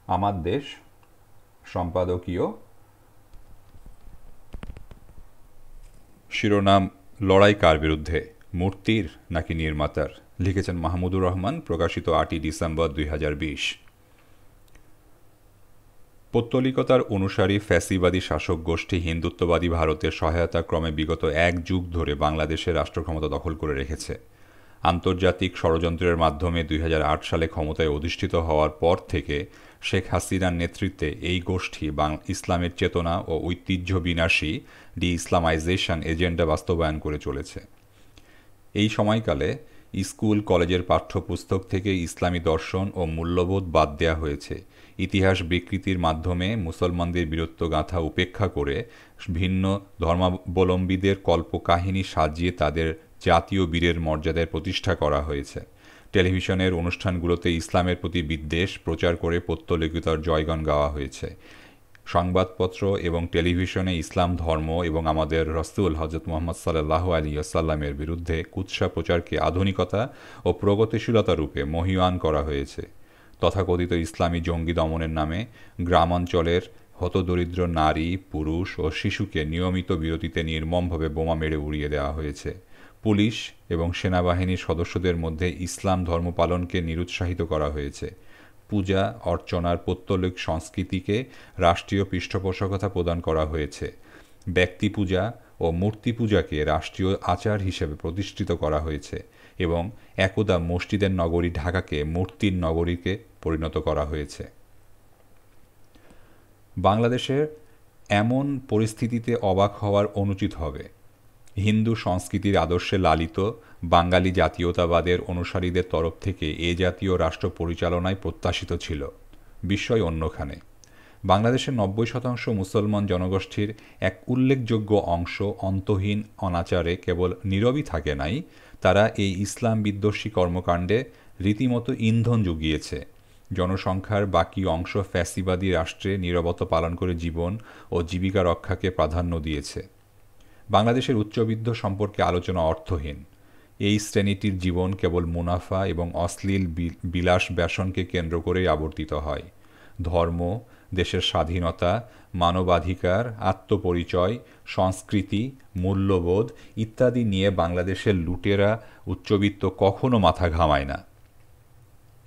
আমার দেশ সম্পাদকীয় শিরোনাম লড়াই কার বিরুদ্ধে, মূর্তির নাকি নির্মাতার? লিখেছেন মাহমুদুর রহমান। প্রকাশিত 8ই ডিসেম্বর 2020। পৌত্তলিকতার অনুসারী ফ্যাসিবাদী শাসক গোষ্ঠী হিন্দুত্ববাদী ভারতের সহায়তা ক্রমে বিগত এক যুগ ধরে বাংলাদেশের রাষ্ট্রক্ষমতা দখল করে রেখেছে। আন্তর্জাতিক ষড়যন্ত্রের মাধ্যমে 2008 সালে ক্ষমতায় অধিষ্ঠিত হওয়ার পর থেকে শেখ হাসিনার নেতৃত্বে এই গোষ্ঠী ইসলামের চেতনা ও ঐতিহ্য বিনাশী ডি ইসলামাইজেশন এজেন্ডা বাস্তবায়ন করে চলেছে। এই সময়কালে স্কুল কলেজের পাঠ্যপুস্তক থেকে ইসলামী দর্শন ও মূল্যবোধ বাদ দেওয়া হয়েছে। ইতিহাস বিকৃতির মাধ্যমে মুসলমানদের বীরত্বগাথা উপেক্ষা করে ভিন্ন ধর্মাবলম্বীদের কল্পকাহিনী সাজিয়ে তাদের জাতীয় বীরের মর্যাদায় প্রতিষ্ঠা করা হয়েছে। টেলিভিশনের অনুষ্ঠানগুলোতে ইসলামের প্রতি বিদ্বেষ প্রচার করে পৌত্তলিকতার জয়গান গাওয়া হয়েছে। সংবাদপত্র এবং টেলিভিশনে ইসলাম ধর্ম এবং আমাদের রসুল হজরত মুহাম্মদ সাল্লাল্লাহু আলাইহি ওয়াসাল্লামের বিরুদ্ধে কুৎসা প্রচারকে আধুনিকতা ও প্রগতিশীলতা রূপে মহীয়ান করা হয়েছে। তথাকথিত ইসলামী জঙ্গি দমনের নামে গ্রামাঞ্চলের হতদরিদ্র নারী, পুরুষ ও শিশুকে নিয়মিত বিরতিতে নির্মমভাবে বোমা মেরে উড়িয়ে দেওয়া হয়েছে। পুলিশ এবং সেনাবাহিনীর সদস্যদের মধ্যে ইসলাম ধর্ম পালনকে নিরুৎসাহিত করা হয়েছে। পূজা অর্চনার পৌত্তলিক সংস্কৃতিকে রাষ্ট্রীয় পৃষ্ঠপোষকতা প্রদান করা হয়েছে। ব্যক্তি পূজা ও মূর্তি পূজাকে রাষ্ট্রীয় আচার হিসেবে প্রতিষ্ঠিত করা হয়েছে এবং একদা মসজিদের নগরী ঢাকাকে মূর্তির নগরীকে পরিণত করা হয়েছে। বাংলাদেশের এমন পরিস্থিতিতে অবাক হওয়ার অনুচিত হবে। হিন্দু সংস্কৃতির আদর্শে লালিত বাঙালি জাতীয়তাবাদের অনুসারীদের তরফ থেকে এ জাতীয় রাষ্ট্র পরিচালনায় প্রত্যাশিত ছিল। বিস্ময় অন্যখানে। বাংলাদেশের 90% মুসলমান জনগোষ্ঠীর এক উল্লেখযোগ্য অংশ অন্তহীন অনাচারে কেবল নীরবই থাকে নাই, তারা এই ইসলাম বিদ্বেষী কর্মকাণ্ডে রীতিমতো ইন্ধন জুগিয়েছে। জনসংখ্যার বাকি অংশ ফ্যাসিবাদী রাষ্ট্রে নীরবতা পালন করে জীবন ও জীবিকা রক্ষাকে প্রাধান্য দিয়েছে। বাংলাদেশের উচ্চবিত্ত সম্পর্কে আলোচনা অর্থহীন। এই শ্রেণীটির জীবন কেবল মুনাফা এবং অশ্লীল বিলাস ব্যসনকে কেন্দ্র করেই আবর্তিত হয়। ধর্ম, দেশের স্বাধীনতা, মানবাধিকার, আত্মপরিচয়, সংস্কৃতি, মূল্যবোধ ইত্যাদি নিয়ে বাংলাদেশের লুটেরা উচ্চবিত্ত কখনো মাথা ঘামায় না।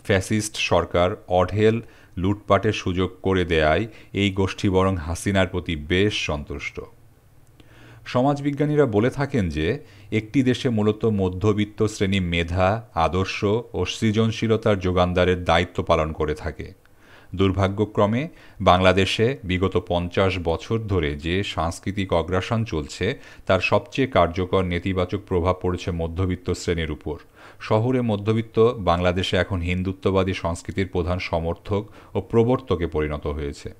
ফ্যাসিস্ট সরকার অঢেল লুটপাটের সুযোগ করে দেয়ায় এই গোষ্ঠী বরং হাসিনার প্রতি বেশ সন্তুষ্ট। সমাজবিজ্ঞানীরা বলে থাকেন যে একটি দেশে মূলত মধ্যবিত্ত শ্রেণী মেধা, আদর্শ ও সৃজনশীলতার যোগানদারের দায়িত্ব পালন করে থাকে। দুর্ভাগ্যক্রমে বাংলাদেশে বিগত 50 বছর ধরে যে সাংস্কৃতিক অগ্রাসন চলছে তার সবচেয়ে কার্যকর নেতিবাচক প্রভাব পড়েছে মধ্যবিত্ত শ্রেণীর উপর। শহুরে মধ্যবিত্ত বাংলাদেশে এখন হিন্দুত্ববাদী সংস্কৃতির প্রধান সমর্থক ও প্রবর্তকে পরিণত হয়েছে।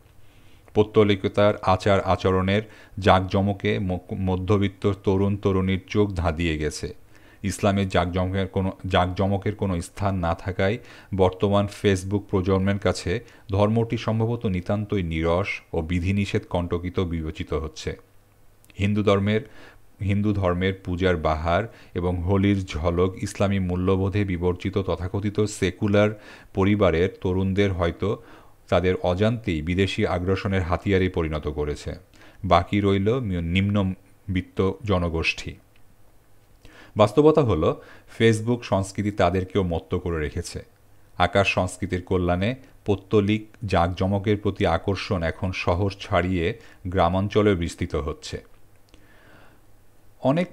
পৌত্তলিকতার আচার আচরণের জাঁকজমকে মধ্যবিত্ত তরুণ তরুণীর চোখ ধাঁধিয়ে গেছে। ইসলামের জাঁকজমকের কোনো স্থান না থাকায় বর্তমান ফেসবুক প্রজন্মের কাছে ধর্মটি সম্ভবত নিতান্তই নীরস ও বিধিনিষেধ কণ্টকিত বিবেচিত হচ্ছে। হিন্দু ধর্মের পূজার বাহার এবং হোলির ঝলক ইসলামী মূল্যবোধে বিবর্জিত তথাকথিত সেকুলার পরিবারের তরুণদের হয়তো তাদের অজান্তেই বিদেশি আগ্রাসনের হাতিয়ারে পরিণত করেছে। বাকি রইল নিম্নবিত্ত জনগোষ্ঠী। বাস্তবতা হলো ফেসবুক সংস্কৃতি তাদেরকেও মত্ত করে রেখেছে। আকাশ সংস্কৃতির কল্যাণে পৌত্তলিক জাঁকজমকের প্রতি আকর্ষণ এখন শহর ছাড়িয়ে গ্রামাঞ্চলে বিস্তৃত হচ্ছে। অনেক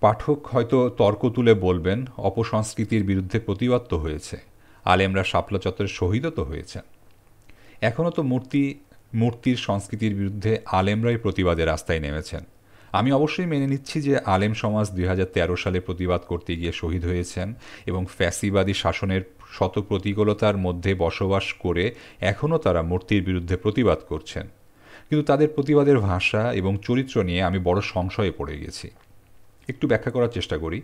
পাঠক হয়তো তর্ক তুলে বলবেন, অপসংস্কৃতির বিরুদ্ধে প্রতিবাদ তো হয়েছে, আলেমরা শাপলা চত্বরে শহীদও তো হয়েছেন। এখনও তো মূর্তির সংস্কৃতির বিরুদ্ধে আলেমরাই প্রতিবাদের রাস্তায় নেমেছেন। আমি অবশ্যই মেনে নিচ্ছি যে আলেম সমাজ 2013 সালে প্রতিবাদ করতে গিয়ে শহীদ হয়েছেন এবং ফ্যাসিবাদী শাসনের শত প্রতিকূলতার মধ্যে বসবাস করে এখনও তারা মূর্তির বিরুদ্ধে প্রতিবাদ করছেন। কিন্তু তাদের প্রতিবাদের ভাষা এবং চরিত্র নিয়ে আমি বড় সংশয়ে পড়ে গেছি। একটু ব্যাখ্যা করার চেষ্টা করি।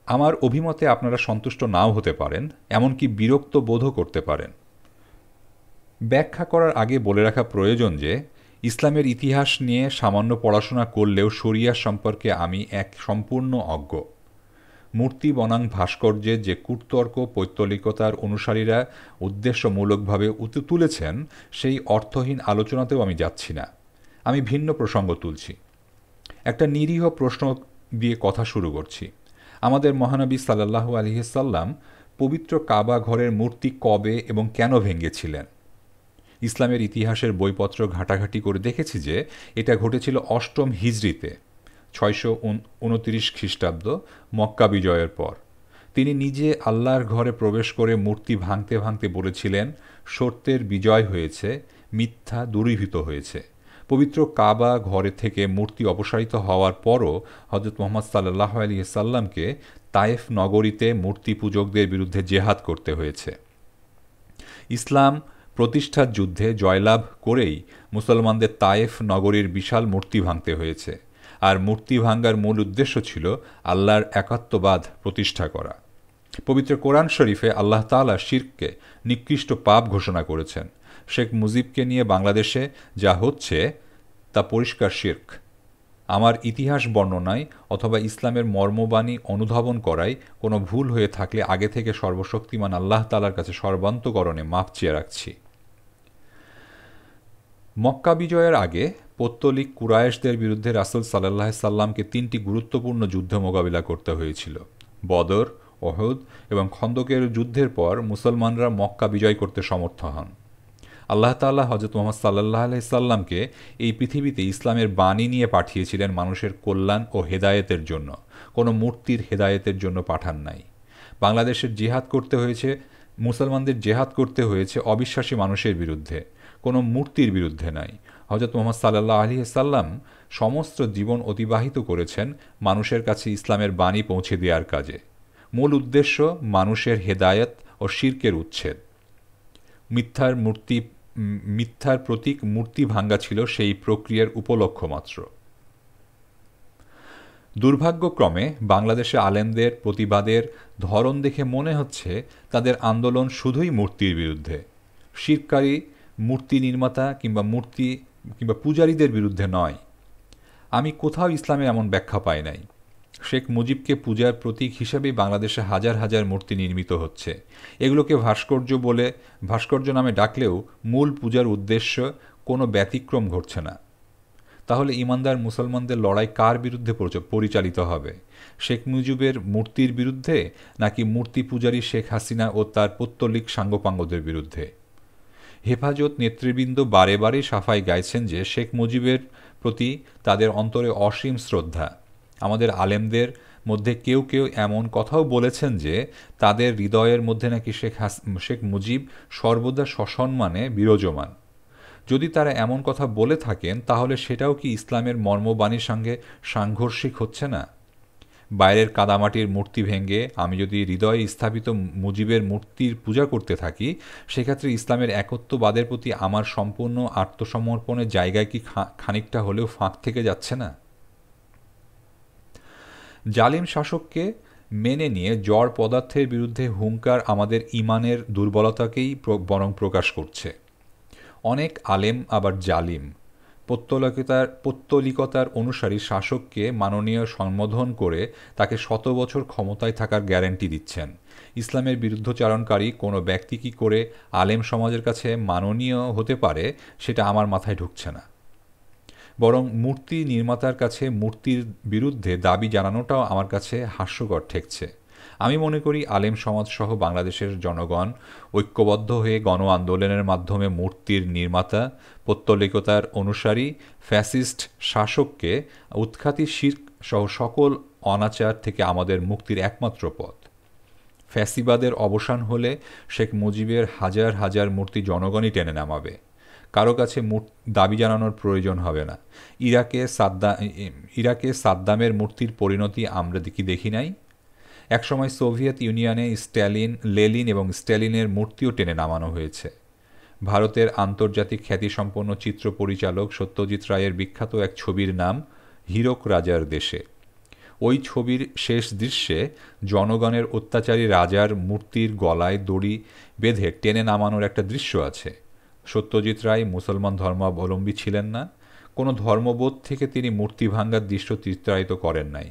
আমার অভিমতে আপনারা সন্তুষ্ট নাও হতে পারেন, এমনকি বিরক্ত বোধও করতে পারেন। ব্যাখ্যা করার আগে বলে রাখা প্রয়োজন যে ইসলামের ইতিহাস নিয়ে সামান্য পড়াশোনা করলেও শরিয়া সম্পর্কে আমি এক সম্পূর্ণ অজ্ঞ। মূর্তি বনাম ভাস্কর্যের যে কূটতর্ক পৈত্তলিকতার অনুসারীরা উদ্দেশ্যমূলকভাবে তুলেছেন, সেই অর্থহীন আলোচনাতেও আমি যাচ্ছি না। আমি ভিন্ন প্রসঙ্গ তুলছি। একটা নিরীহ প্রশ্ন দিয়ে কথা শুরু করছি। আমাদের মহানবী সাল্লাল্লাহু আলাইহি সাল্লাম পবিত্র কাবা ঘরের মূর্তি কবে এবং কেন ভেঙেছিলেন? ইসলামের ইতিহাসের বইপত্র ঘাটাঘাটি করে দেখেছি যে এটা ঘটেছিল অষ্টম হিজরিতে, 629 খ্রিস্টাব্দ, মক্কা বিজয়ের পর। তিনি নিজে আল্লাহর ঘরে প্রবেশ করে মূর্তি ভাঙতে ভাঙতে বলেছিলেন, সত্যের বিজয় হয়েছে, মিথ্যা দূরীভূত হয়েছে। পবিত্র কাবা ঘরে থেকে মূর্তি অপসারিত হওয়ার পরও হজরত মুহাম্মদ সাল্লাল্লাহু আলাইহি সাল্লামকে তায়েফ নগরীতে মূর্তি পূজকদের বিরুদ্ধে জেহাদ করতে হয়েছে। ইসলাম প্রতিষ্ঠার যুদ্ধে জয়লাভ করেই মুসলমানদের তায়েফ নগরীর বিশাল মূর্তি ভাঙতে হয়েছে। আর মূর্তি ভাঙ্গার মূল উদ্দেশ্য ছিল আল্লাহর একাত্মবাদ প্রতিষ্ঠা করা। পবিত্র কোরআন শরীফে আল্লাহ তাআলা শিরককে নিকৃষ্ট পাপ ঘোষণা করেছেন। শেখ মুজিবকে নিয়ে বাংলাদেশে যা হচ্ছে তা পরিষ্কার শিরক। আমার ইতিহাস বর্ণনায় অথবা ইসলামের মর্মবাণী অনুধাবন করায় কোনো ভুল হয়ে থাকলে আগে থেকে সর্বশক্তিমান আল্লাহ তাআলার কাছে সর্বান্তকরণে মাপ চেয়ে রাখছি। মক্কা বিজয়ের আগে পৌত্তলিক কুরায়েশদের বিরুদ্ধে রাসূল সাল্লাল্লাহু আলাইহি সাল্লামকে 3টি গুরুত্বপূর্ণ যুদ্ধ মোকাবিলা করতে হয়েছিল। বদর, উহুদ এবং খন্দকের যুদ্ধের পর মুসলমানরা মক্কা বিজয় করতে সমর্থ হন। আল্লাহ তাআলা হযরত মুহাম্মদ সাল্লাল্লাহু আলাইহি সাল্লামকে এই পৃথিবীতে ইসলামের বাণী নিয়ে পাঠিয়েছিলেন মানুষের কল্যাণ ও হেদায়েতের জন্য, কোনো মূর্তির হেদায়েতের জন্য পাঠান নাই। বাংলাদেশের জিহাদ করতে হয়েছে, মুসলমানদের জেহাদ করতে হয়েছে অবিশ্বাসী মানুষের বিরুদ্ধে, কোনো মূর্তির বিরুদ্ধে নাই। হযরত মুহাম্মদ সাল্লাল্লাহু আলাইহি সাল্লাম সমস্ত জীবন অতিবাহিত করেছেন মানুষের কাছে ইসলামের বাণী পৌঁছে দেওয়ার কাজে। মূল উদ্দেশ্য মানুষের হেদায়েত ও শিরকের উচ্ছেদ। মিথ্যার প্রতীক মূর্তি ভাঙ্গা ছিল সেই প্রক্রিয়ার উপলক্ষ্য মাত্র। দুর্ভাগ্যক্রমে বাংলাদেশে আলেমদের প্রতিবাদের ধরন দেখে মনে হচ্ছে তাদের আন্দোলন শুধুই মূর্তির বিরুদ্ধে, শিরককারী মূর্তি নির্মাতা কিংবা পূজারীদের বিরুদ্ধে নয়। আমি কোথাও ইসলামে এমন ব্যাখ্যা পাই নাই। শেখ মুজিবকে পূজার প্রতীক হিসেবেই বাংলাদেশে হাজার হাজার মূর্তি নির্মিত হচ্ছে। এগুলোকে ভাস্কর্য নামে ডাকলেও মূল পূজার উদ্দেশ্য কোনো ব্যতিক্রম ঘটছে না। তাহলে ঈমানদার মুসলমানদের লড়াই কার বিরুদ্ধে পরিচালিত হবে? শেখ মুজিবের মূর্তির বিরুদ্ধে, নাকি মূর্তি পূজারী শেখ হাসিনা ও তার পৌত্তলিক সাঙ্গপাঙ্গদের বিরুদ্ধে? হেফাজত নেতৃবৃন্দ বারে বারে সাফাই গাইছেন যে শেখ মুজিবের প্রতি তাদের অন্তরে অসীম শ্রদ্ধা। আমাদের আলেমদের মধ্যে কেউ কেউ এমন কথাও বলেছেন যে তাদের হৃদয়ের মধ্যে নাকি শেখ মুজিব সর্বদা সসম্মানে বিরাজমান। যদি তারা এমন কথা বলে থাকেন তাহলে সেটাও কি ইসলামের মর্মবাণীর সঙ্গে সাংঘর্ষিক হচ্ছে না? বাইরের কাদামাটির মূর্তি ভেঙে আমি যদি হৃদয়ে স্থাপিত মুজিবের মূর্তির পূজা করতে থাকি, সেক্ষেত্রে ইসলামের একত্ববাদের প্রতি আমার সম্পূর্ণ আত্মসমর্পণের জায়গায় কি খানিকটা হলেও ফাঁক থেকে যাচ্ছে না? জালিম শাসককে মেনে নিয়ে জড় পদার্থের বিরুদ্ধে হুঙ্কার আমাদের ঈমানের দুর্বলতাকেই বরং প্রকাশ করছে। অনেক আলেম আবার জালিম, পৌত্তলিকতার অনুসারী শাসককে মাননীয় সম্বোধন করে তাকে 100 বছর ক্ষমতায় থাকার গ্যারান্টি দিচ্ছেন। ইসলামের বিরুদ্ধচারণকারী কোনো ব্যক্তি কী করে আলেম সমাজের কাছে মাননীয় হতে পারে সেটা আমার মাথায় ঢুকছে না। বরং মূর্তি নির্মাতার কাছে মূর্তির বিরুদ্ধে দাবি জানানোটাও আমার কাছে হাস্যকর ঠেকছে। আমি মনে করি আলেম সমাজসহ বাংলাদেশের জনগণ ঐক্যবদ্ধ হয়ে গণ আন্দোলনের মাধ্যমে মূর্তির নির্মাতা, পৌত্তলিকতার অনুসারী ফ্যাসিস্ট শাসককে উৎখাতি শিরক সহ সকল অনাচার থেকে আমাদের মুক্তির একমাত্র পথ। ফ্যাসিবাদের অবসান হলে শেখ মুজিবের হাজার হাজার মূর্তি জনগণই টেনে নামাবে। কারো কাছে দাবি জানানোর প্রয়োজন হবে না। ইরাকে সাদ্দামের মূর্তির পরিণতি আমরা দেখি নাই? একসময় সোভিয়েত ইউনিয়নে লেনিন এবং স্ট্যালিনের মূর্তিও টেনে নামানো হয়েছে। ভারতের আন্তর্জাতিক খ্যাতিসম্পন্ন চিত্র পরিচালক সত্যজিৎ রায়ের বিখ্যাত এক ছবির নাম হীরক রাজার দেশে। ওই ছবির শেষ দৃশ্যে জনগণের অত্যাচারী রাজার মূর্তির গলায় দড়ি বেঁধে টেনে নামানোর একটা দৃশ্য আছে। সত্যজিৎ রায় মুসলমান ধর্মাবলম্বী ছিলেন না। কোনো ধর্মবোধ থেকে তিনি মূর্তি ভাঙ্গার দৃশ্য চিত্রায়িত করেন নাই।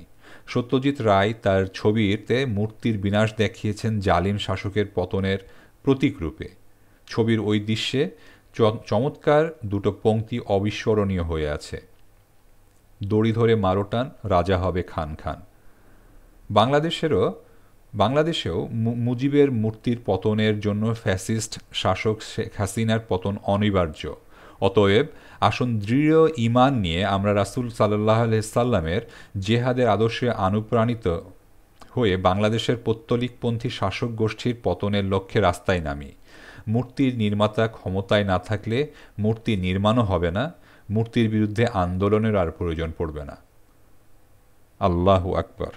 সত্যজিৎ রায় তার ছবিতে মূর্তির বিনাশ দেখিয়েছেন জালিম শাসকের পতনের প্রতীকরূপে। ছবির ওই দৃশ্যে চমৎকার দুটো পংক্তি অবিস্মরণীয় হয়ে আছে। দড়ি ধরে মারোটান, রাজা হবে খান খান। বাংলাদেশেও মুজিবের মূর্তির পতনের জন্য ফ্যাসিস্ট শাসক শেখ হাসিনার পতন অনিবার্য। অতএব আসুন দৃঢ় ঈমান নিয়ে আমরা রাসূল সাল্লাল্লাহু আলাইহি সাল্লামের জেহাদের আদর্শে অনুপ্রাণিত হয়ে বাংলাদেশের পৌত্তলিকপন্থী শাসক গোষ্ঠীর পতনের লক্ষ্যে রাস্তায় নামি। মূর্তির নির্মাতা ক্ষমতায় না থাকলে মূর্তি নির্মাণও হবে না, মূর্তির বিরুদ্ধে আন্দোলনের আর প্রয়োজন পড়বে না। আল্লাহু আকবার।